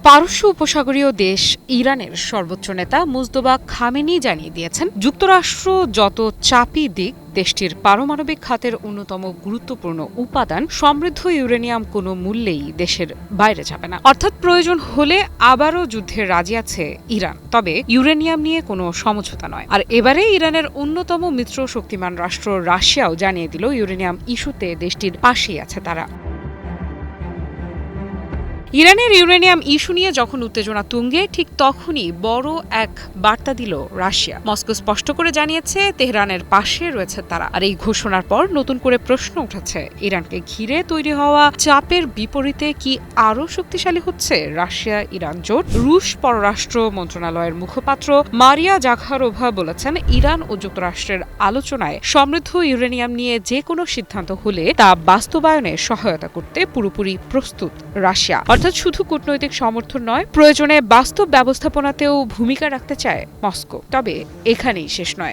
পারস্য উপসাগরীয় দেশ ইরানের সর্বোচ্চ নেতা মুজতবা খামেনি জানিয়ে দিয়েছেন, যুক্তরাষ্ট্র যত চাপই দিক দেশটির পারমাণবিক খাতের অন্যতম গুরুত্বপূর্ণ উপাদান সমৃদ্ধ ইউরেনিয়াম কোনো মূল্যেই দেশের বাইরে যাবে না। অর্থাৎ প্রয়োজন হলে আবারও যুদ্ধে রাজি আছে ইরান, তবে ইউরেনিয়াম নিয়ে কোনো সমঝোতা নয়। আর এবারে ইরানের অন্যতম মিত্র শক্তিমান রাষ্ট্র রাশিয়াও জানিয়ে দিল ইউরেনিয়াম ইস্যুতে দেশটির পাশেই আছে তারা। ইরানের ইউরেনিয়াম ইস্যু নিয়ে যখন উত্তেজনা তুঙ্গে, ঠিক তখনই বড় এক বার্তা দিল রাশিয়া। মস্কো স্পষ্ট করে জানিয়েছে তেহরানের পাশে রয়েছে তারা। আর এই ঘোষণার পর নতুন করে প্রশ্ন উঠেছে, ইরানকে ঘিরে তৈরি হওয়া চাপের বিপরীতে কি আরও শক্তিশালী হচ্ছে রাশিয়া ইরান জোট? রুশ পররাষ্ট্র মন্ত্রণালয়ের মুখপাত্র মারিয়া জাখারোভা বলেছেন, ইরান ও যুক্তরাষ্ট্রের আলোচনায় সমৃদ্ধ ইউরেনিয়াম নিয়ে যে কোনো সিদ্ধান্ত হলে তা বাস্তবায়নে সহায়তা করতে পুরোপুরি প্রস্তুত রাশিয়া। অর্থাৎ শুধু কূটনৈতিক সমর্থন নয়, প্রয়োজনে বাস্তব ব্যবস্থাপনাতেও ভূমিকা রাখতে চায় মস্কো। তবে এখানেই শেষ নয়।